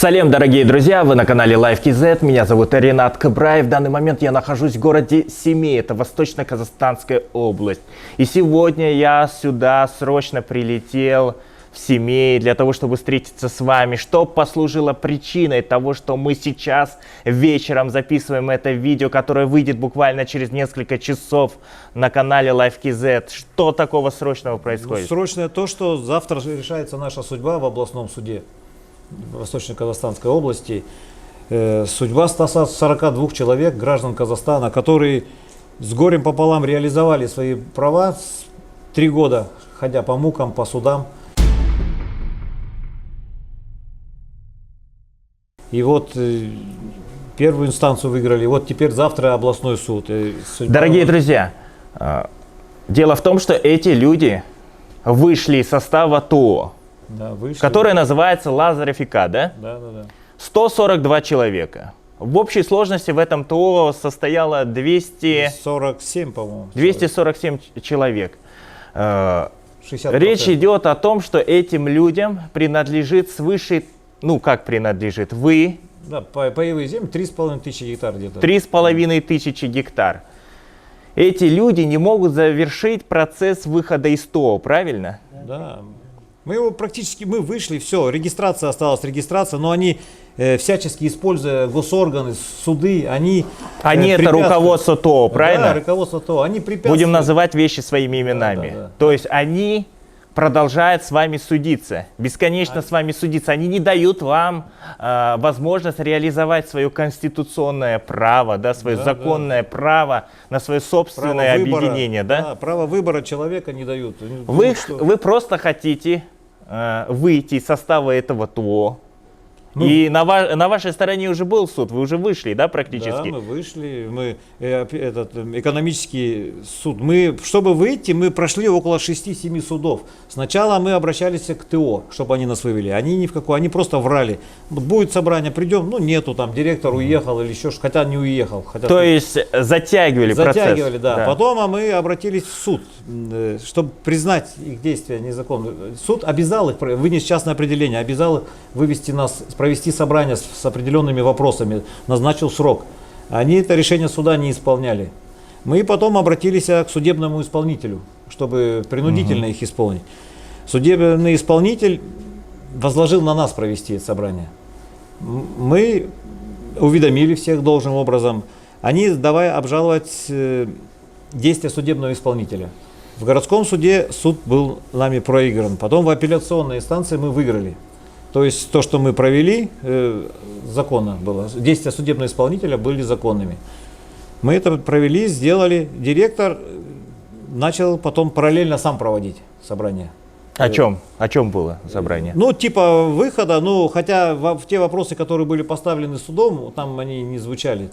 Салем, дорогие друзья, вы на канале LiveKZ, меня зовут Ренат Кыбраев. В данный момент я нахожусь в городе Семей, это Восточно-Казахстанская область. И сегодня я сюда срочно прилетел в Семей для того, чтобы встретиться с вами, что послужило причиной того, что мы сейчас вечером записываем это видео, которое выйдет буквально через несколько часов на канале LiveKZ. Что такого срочного происходит? Срочное то, что завтра решается наша судьба в областном суде Восточно-Казахстанской области. Судьба 142 человек, граждан Казахстана, которые с горем пополам реализовали свои права 3 года, ходя по мукам, по судам. И вот первую инстанцию выиграли, вот теперь завтра областной суд. Дорогие друзья, дело в том, что эти люди вышли из состава ТО, да, которое называется Лазарев ИК, да? Да. 142 человека. В общей сложности в этом ТО состояло 247, по-моему. 247 человек. 60%. Речь идет о том, что этим людям принадлежит свыше, ну как принадлежит, вы... Да, паевые земли 3500 гектар где-то. 3500 гектар. Эти люди не могут завершить процесс выхода из ТО, правильно? Да. Мы его практически, мы вышли, все, регистрация осталась, регистрация, но они всячески, используя госорганы, суды, они это руководство ТО, правильно? Да, руководство ТО, они препятствуют. Будем называть вещи своими именами. Да. То есть они продолжают с вами судиться, бесконечно с вами судиться. Они не дают вам возможность реализовать свое конституционное право, да, свое законное право на свое собственное объединение. Да? Право выбора человека не дают. Вы просто хотите выйти из состава этого ТО. И на вашей стороне уже был суд, вы уже вышли, да, практически? Да, мы вышли, экономический суд. Чтобы выйти, мы прошли около 6-7 судов. Сначала мы обращались к ТО, чтобы они нас вывели. Они ни в какую, они просто врали. Будет собрание, придем, ну нету, там директор уехал или еще, хотя не уехал. То есть затягивали процесс? Затягивали, да. Потом мы обратились в суд, чтобы признать их действия незаконными. Суд обязал их, вынес частное определение, обязал их вывести нас, провести собрание с определенными вопросами, назначил срок. Они это решение суда не исполняли. Мы потом обратились к судебному исполнителю, чтобы принудительно их исполнить. Судебный исполнитель возложил на нас провести это собрание. Мы уведомили всех должным образом. Они, давай обжаловать действия судебного исполнителя. В городском суде суд был нами проигран. Потом в апелляционной инстанции мы выиграли. То есть то, что мы провели, законно было. Действия судебного исполнителя были законными. Мы это провели, сделали. Директор начал потом параллельно сам проводить собрание. О чем? О чем было собрание? Ну, типа выхода, ну, хотя в те вопросы, которые были поставлены судом, там они не звучали.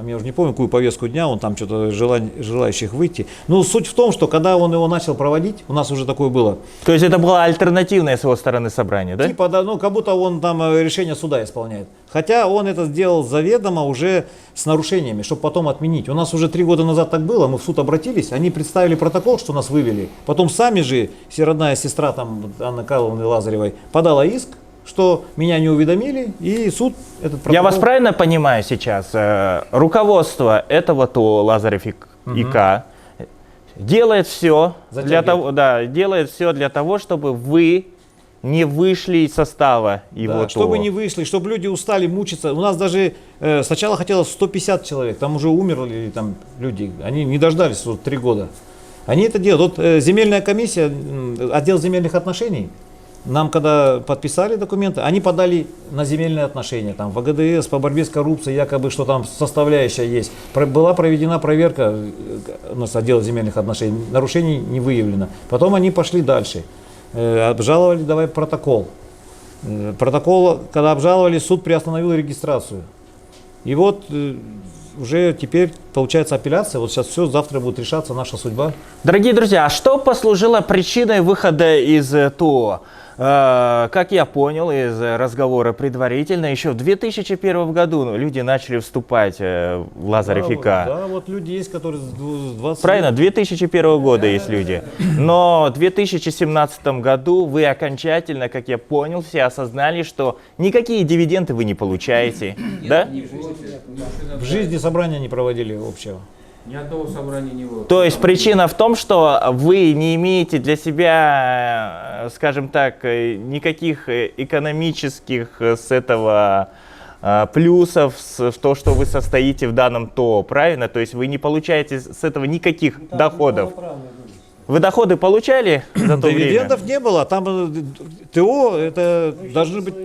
Я уже не помню, какую повестку дня, он там что-то желающих выйти. Но суть в том, что когда он его начал проводить, у нас уже такое было. То есть это было альтернативное с его стороны собрание, да? Типа, да, ну, как будто он там решение суда исполняет. Хотя он это сделал заведомо уже с нарушениями, чтобы потом отменить. У нас уже 3 года назад так было, мы в суд обратились, они представили протокол, что нас вывели. Потом сами же, родная сестра там, Анны Карловны Лазаревой, подала иск, что меня не уведомили, и суд этот протокол... Я вас правильно понимаю сейчас? Руководство этого ТО Лазарев ИК делает все для того, чтобы вы не вышли из состава его ТО. Чтобы не вышли, чтобы люди устали мучиться. У нас даже сначала хотелось 150 человек, там уже умерли там люди, они не дождались 3 года. Они это делают. Вот земельная комиссия, отдел земельных отношений, нам когда подписали документы, они подали на земельные отношения, там в АГДС по борьбе с коррупцией, якобы что там составляющая есть. Была проведена проверка у нас отдела земельных отношений, нарушений не выявлено. Потом они пошли дальше, обжаловали, давай протокол. Протокол, когда обжаловали, суд приостановил регистрацию. И вот уже теперь получается апелляция, вот сейчас все, завтра будет решаться наша судьба. Дорогие друзья, а что послужило причиной выхода из ТО? Как я понял из разговора предварительно, еще в 2001 году люди начали вступать в Лазарев ИК. Да, вот люди есть, которые с 20 Правильно, 2001 года есть люди. Но в 2017 году вы окончательно, как я понял, все осознали, что никакие дивиденды вы не получаете. Да? в жизни собрания не проводили общего. Ни одного собрания не было. То есть причина в том, что вы не имеете для себя, скажем так, никаких экономических с этого плюсов в то, что вы состоите в данном ТО, правильно? То есть вы не получаете с этого никаких доходов. Вы доходы получали за то время? Дивидендов не было, там ТО, это должны быть...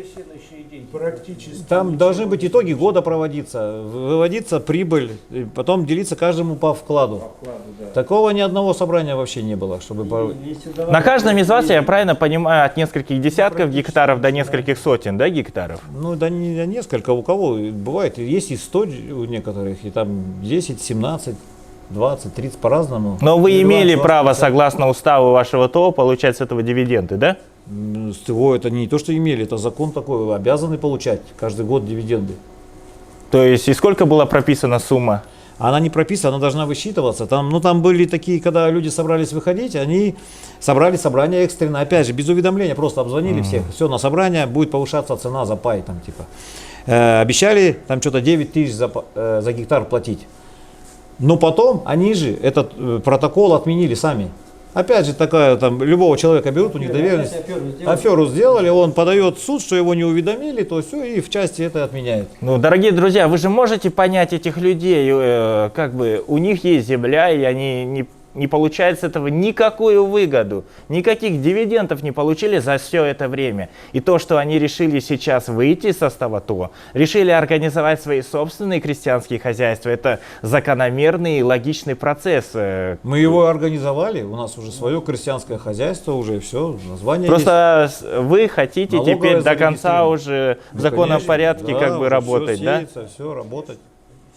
Там должны быть итоги года проводиться, выводиться прибыль, и потом делиться каждому по вкладу. Такого ни одного собрания вообще не было, чтобы... На каждом из вас, я правильно понимаю, от нескольких десятков гектаров до нескольких сотен, да, гектаров? Ну, да не несколько, у кого бывает, есть и 100 у некоторых, и там 10, 17, 20, 30 по-разному. Но вы имели 20, право, 50. согласно уставу вашего ТО, получать с этого дивиденды, да? С ТО это не то, что имели, это закон такой, вы обязаны получать каждый год дивиденды. То есть и сколько была прописана сумма? Она не прописана, она должна высчитываться. Там, ну, там были такие, когда люди собрались выходить, они собрали собрание экстренно, опять же, без уведомления, просто обзвонили всех. Все, на собрание будет повышаться цена за пай, там, типа. Обещали там что-то 9 тысяч за гектар платить. Но потом они же этот протокол отменили сами. Опять же, такая, там, любого человека берут, у них доверенность, аферу сделали, он подает в суд, что его не уведомили, то все, и в части это отменяет. Ну, дорогие друзья, вы же можете понять этих людей, как бы у них есть земля, и они не получают с этого никакую выгоду, никаких дивидендов не получили за все это время. И то, что они решили сейчас выйти из состава ТО, решили организовать свои собственные крестьянские хозяйства, это закономерный и логичный процесс. Мы его организовали, у нас уже свое крестьянское хозяйство, уже все, название Просто вы хотите Налоговая теперь до конца зарегистрирована. уже в есть. законном Конечно, порядке да, как бы уже работать, все да? сеется, все работать.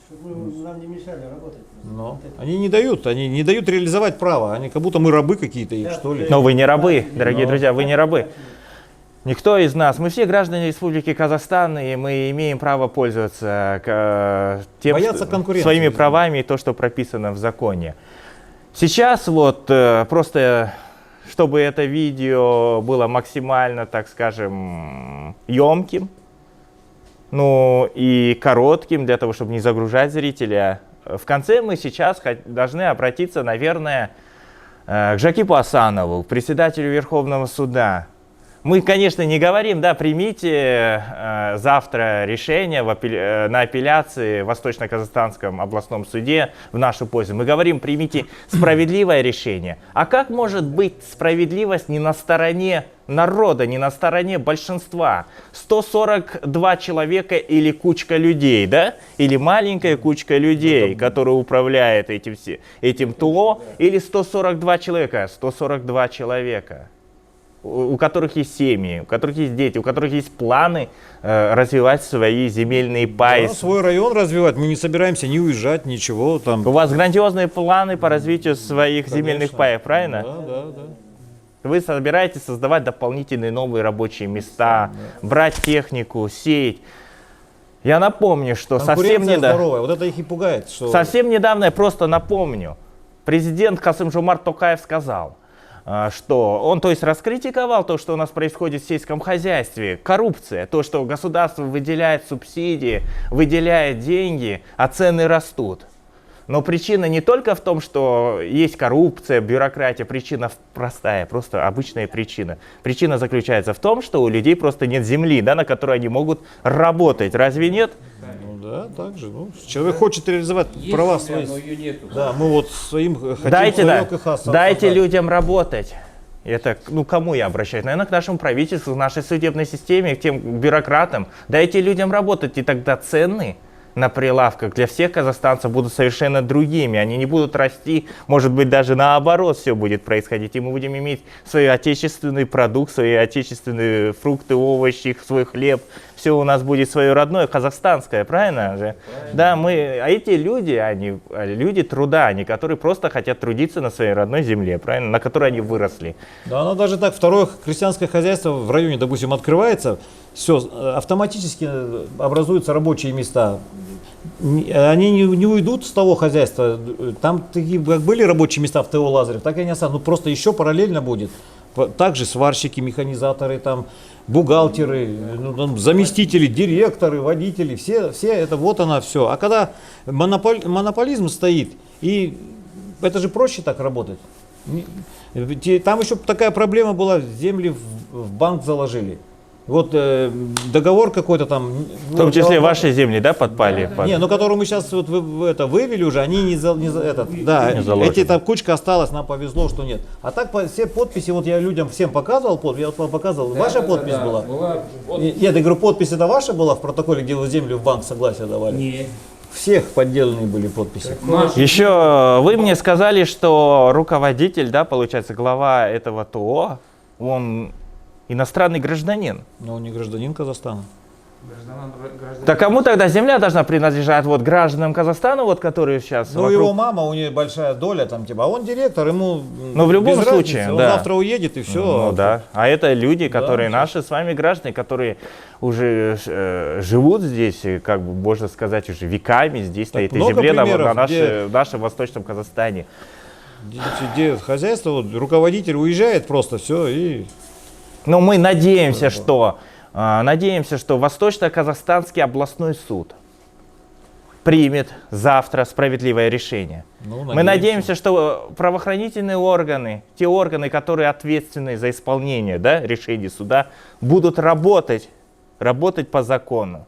Чтобы нам не мешали работать. Но они не дают реализовать право, они как будто мы рабы какие-то их, что ли. Но вы не рабы, дорогие Но. друзья, вы не рабы. Никто из нас, мы все граждане Республики Казахстан, и мы имеем право пользоваться тем, Бояться конкуренции. своими правами и то, что прописано в законе. Сейчас вот просто, чтобы это видео было максимально, так скажем, емким, ну и коротким, для того, чтобы не загружать зрителя, в конце мы сейчас должны обратиться, наверное, к Жакипу Асанову, к председателю Верховного суда. Мы, конечно, не говорим, да, примите завтра решение на апелляции в Восточно-Казахстанском областном суде в нашу пользу. Мы говорим, примите справедливое решение. А как может быть справедливость не на стороне народа, не на стороне большинства? 142 человека или кучка людей, да? Или маленькая кучка людей, которая управляет этим ТО, или 142 человека? 142 человека. У которых есть семьи, у которых есть дети, у которых есть планы развивать свои земельные паи. Да, свой район развивать, мы не собираемся ни уезжать, ничего там. У вас грандиозные планы по развитию своих Конечно. земельных паев, правильно? Да. Вы собираетесь создавать дополнительные новые рабочие места, брать технику, сеять. Я напомню, что совсем Конкуренция недавно... здоровая, вот это их и пугает. Что... Совсем недавно, я просто напомню, президент Касым-Жомарт Токаев сказал, что он, то есть, раскритиковал то, что у нас происходит в сельском хозяйстве, коррупция, то, что государство выделяет субсидии, выделяет деньги, а цены растут. Но причина не только в том, что есть коррупция, бюрократия, причина простая, просто обычная причина. Причина заключается в том, что у людей просто нет земли, да, на которой они могут работать. Разве нет? Ну да, так же. Ну, человек хочет реализовать Есть права земля, свои. но ее нету. Да, мы вот своим хотим Дайте, свое да, КХ дайте создать. людям работать. Это, ну, кому я обращаюсь? Наверное, к нашему правительству, к нашей судебной системе, к тем бюрократам. Дайте людям работать, и тогда цены на прилавках для всех казахстанцев будут совершенно другими. Они не будут расти, может быть, даже наоборот все будет происходить. И мы будем иметь свой отечественный продукт, свои отечественные фрукты, овощи, свой хлеб, все у нас будет свое родное, казахстанское, правильно же? Да, а эти люди, они люди труда, они, которые просто хотят трудиться на своей родной земле, правильно, на которой они выросли. Да, оно даже так, второе крестьянское хозяйство в районе, допустим, открывается, все, автоматически образуются рабочие места. Они не уйдут с того хозяйства. Там такие, как были рабочие места в ТО Лазарев, так и они останутся. Ну, просто еще параллельно будет. Также сварщики, механизаторы, там, бухгалтеры, ну, там, заместители, директоры, водители, все это вот она все. А когда монополизм стоит, и это же проще так работать. Там еще такая проблема была, земли в банк заложили. Вот договор какой-то там. В том числе ваши земли, да, подпали? Не, ну который мы сейчас вот вывели уже, они не эти там кучка осталась, нам повезло, что нет. А так все подписи, вот я людям всем показывал, я вот вам показывал, Да, ваша да, подпись да, была? подпись. Нет, я говорю, подпись это ваша была в протоколе, где вы землю в банк согласие давали? Нет. Всех подделанные были подписи. Еще вы мне сказали, что руководитель, да, получается, глава этого ТО, он иностранный гражданин. Но он не гражданин Казахстана. Так кому тогда земля должна принадлежать? Вот гражданам Казахстана, вот которые сейчас. Ну, его мама, у нее большая доля, там, типа, а он директор, ему. Но в любом без случае, разницы, он да. завтра уедет и все. Ну да. А это люди, которые Да, наши с вами граждане, которые уже живут здесь, и, как бы можно сказать, уже веками здесь, на Так этой много земле, примеров, в нашем восточном Казахстане. Где хозяйство, вот, руководитель уезжает просто, все, и. Но мы надеемся, что Восточно-Казахстанский областной суд примет завтра справедливое решение. Ну, Мы надеемся, что правоохранительные органы, те органы, которые ответственны за исполнение, да, решений суда, будут работать по закону.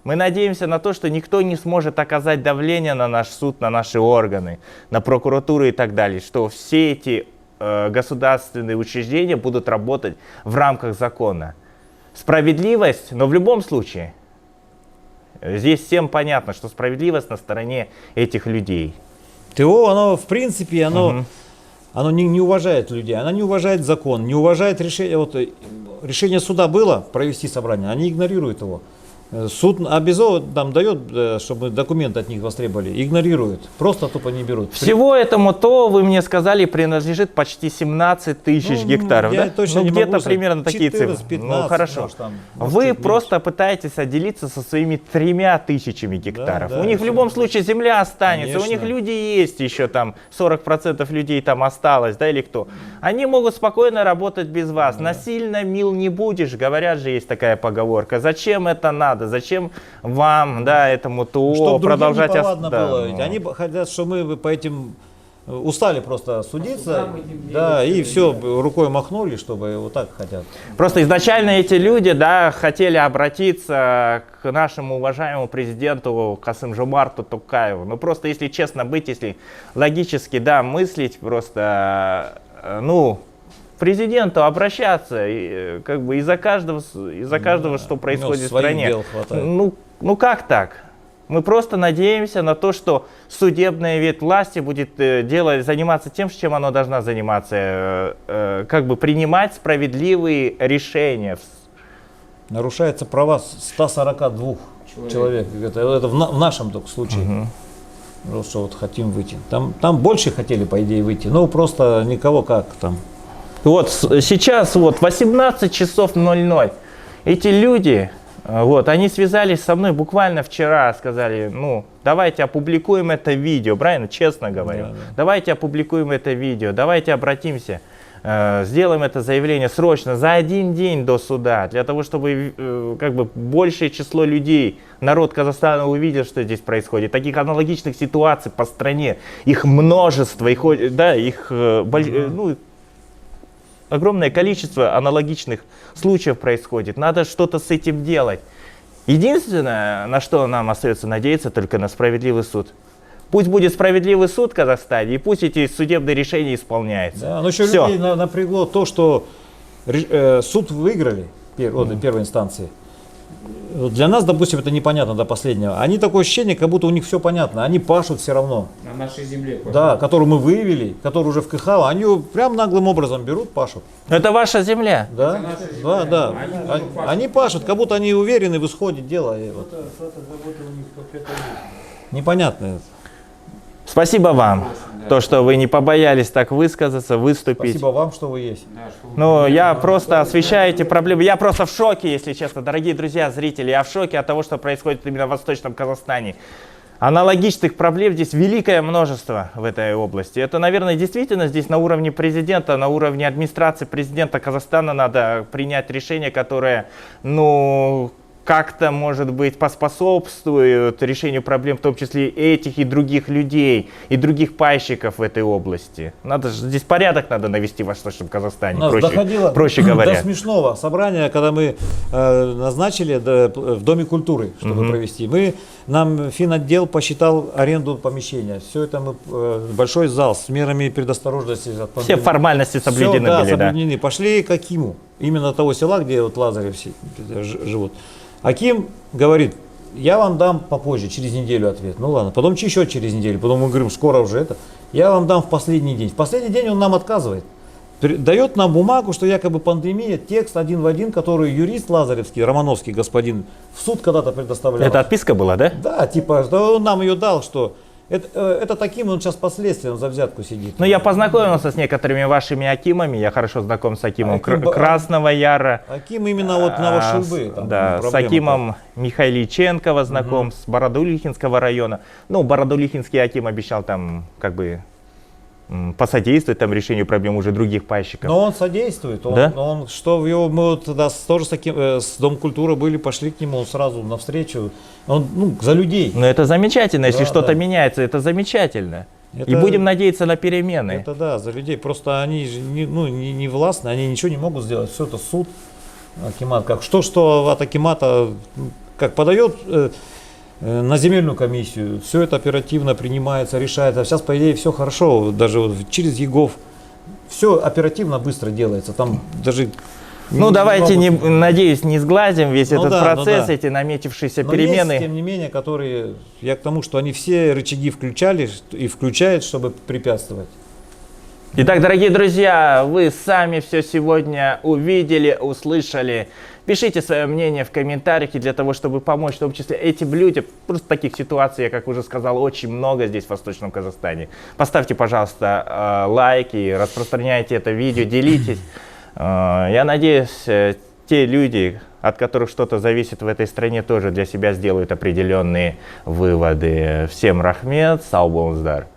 Мы надеемся на то, что никто не сможет оказать давление на наш суд, на наши органы, на прокуратуру и так далее, что все эти государственные учреждения будут работать в рамках закона. Справедливость, но в любом случае, здесь всем понятно, что справедливость на стороне этих людей. ТО, оно в принципе, оно не уважает людей, оно не уважает закон, не уважает решение. Вот, решение суда было провести собрание, они игнорируют его. Суд обязательно там дает, чтобы документы от них востребовали, игнорируют, просто тупо не берут. Всего этому ТО, вы мне сказали, принадлежит почти 17 тысяч гектаров. Я Да? точно не Где-то могу сказать. примерно такие 14, цифры. 15, Ну хорошо. может, там, Вы может, чуть просто пытаетесь отделиться со своими 3000 гектаров. Да, У них в любом случае земля останется, у них Конечно. люди есть еще там, 40% людей там осталось, да, или кто. Они могут спокойно работать без вас. Насильно мил не будешь, говорят же, есть такая поговорка. Зачем это надо? Зачем вам, да, этому ТО Чтобы продолжать... другим неповадно да, было. ну. Ведь они хотят, что мы по этим устали просто судиться, судам этим да, и делиться, все, рукой махнули, чтобы вот так хотят. Просто изначально эти люди, да, хотели обратиться к нашему уважаемому президенту Касым-Жомарту Токаеву. Ну просто, если честно быть, если логически, да, мыслить, просто, ну, к президенту обращаться, и, как бы из-за каждого, что происходит в своих стране. дел хватает. Ну как так? Мы просто надеемся на то, что судебная ветвь власти будет заниматься тем, чем она должна заниматься, как бы принимать справедливые решения. Нарушаются права 142 человек. Это в нашем только случае. Просто вот хотим выйти. Там больше хотели, по идее, выйти, но просто никого как там. Вот сейчас вот 18 часов 00. Эти люди, вот, они связались со мной буквально вчера, сказали, ну, давайте опубликуем это видео, правильно, честно говорю. Да. Давайте опубликуем это видео, давайте обратимся, сделаем это заявление срочно, за один день до суда, для того, чтобы как бы большее число людей, народ Казахстана увидел, что здесь происходит. Таких аналогичных ситуаций по стране, их множество, огромное количество аналогичных случаев происходит. Надо что-то с этим делать. Единственное, на что нам остается надеяться, только на справедливый суд. Пусть будет справедливый суд в Казахстане, и пусть эти судебные решения исполняются. Да, но еще Всё. людей напрягло то, что суд выиграли первой инстанции. Вот для нас, допустим, это непонятно до последнего. Они такое ощущение, как будто у них все понятно. Они пашут все равно. На нашей земле. Да, которую мы выявили, которую уже в КХ, они ее прям наглым образом берут, пашут. Это ваша земля. Да, да, да. Они пашут, как будто они уверены в исходе дела. И вот Что-то забота у них какая-то есть. непонятно это. Спасибо вам, то, что вы не побоялись так высказаться, выступить. Спасибо вам, что вы есть. Да, что вы- Ну, я просто освещаю эти проблемы. Я просто в шоке, если честно, дорогие друзья, зрители. Я в шоке от того, что происходит именно в Восточном Казахстане. Аналогичных проблем здесь великое множество в этой области. Это, наверное, действительно здесь на уровне президента, на уровне администрации президента Казахстана надо принять решение, которое, ну, как-то, может быть, поспособствует решению проблем, в том числе этих и других людей, и других пайщиков в этой области. Надо же, здесь порядок надо навести в Восточном Казахстане, У нас доходило проще до говоря. смешного собрания, когда мы назначили в Доме культуры, чтобы провести. Нам финотдел посчитал аренду помещения. Все это мы, большой зал с мерами предосторожности. от Все пандемии. формальности соблюдены Всё, да, были, да. соблюдены. Пошли к Акиму, именно того села, где вот Лазарев все живут. Аким говорит, я вам дам попозже, через неделю ответ. Ну ладно, потом еще через неделю, потом мы говорим, скоро уже это. Я вам дам в последний день. В последний день он нам отказывает. Дает нам бумагу, что якобы пандемия, текст один в один, который юрист Лазаревский, Романовский господин, в суд когда-то предоставлял. Это отписка была, да? Да, типа, что он нам ее дал, что это таким, он сейчас последствия, он за взятку сидит. Ну, я познакомился с некоторыми вашими акимами, я хорошо знаком с Акимом Красного Яра. Аким именно вот Новошульбы. там Да, с проблема Акимом Михайличенкова знаком, с Бородулихинского района. Ну, Бородулихинский Аким обещал там, как бы, посодействовать там решению проблем уже других пайщиков. Но он содействует. Да? Он что в его, мы вот тогда тоже с Дом культуры были, пошли к нему, он сразу навстречу. Он за людей. Но это замечательно, если Да, что-то да. меняется, это замечательно. И Это- будем надеяться на перемены. Это да, за людей. Просто они же не властны, они ничего не могут сделать. Все это суд, акимат. Что от акимата, как подает на земельную комиссию, все это оперативно принимается, решается. Сейчас, по идее, все хорошо, даже вот через ЕГОВ. Все оперативно, быстро делается. Там даже... Ну, давайте, могут- надеюсь, не сглазим весь Ну этот да, ну процесс, да. эти наметившиеся Но перемены. есть, тем не менее, которые... Я к тому, что они все рычаги включали и включают, чтобы препятствовать. Итак, дорогие друзья, вы сами все сегодня увидели, услышали. Пишите свое мнение в комментариях и для того, чтобы помочь, в том числе этим людям. Просто таких ситуаций, я как уже сказал, очень много здесь в Восточном Казахстане. Поставьте, пожалуйста, лайки, распространяйте это видео, делитесь. Я надеюсь, те люди, от которых что-то зависит в этой стране, тоже для себя сделают определенные выводы. Всем рахмет, сау болыңыздар.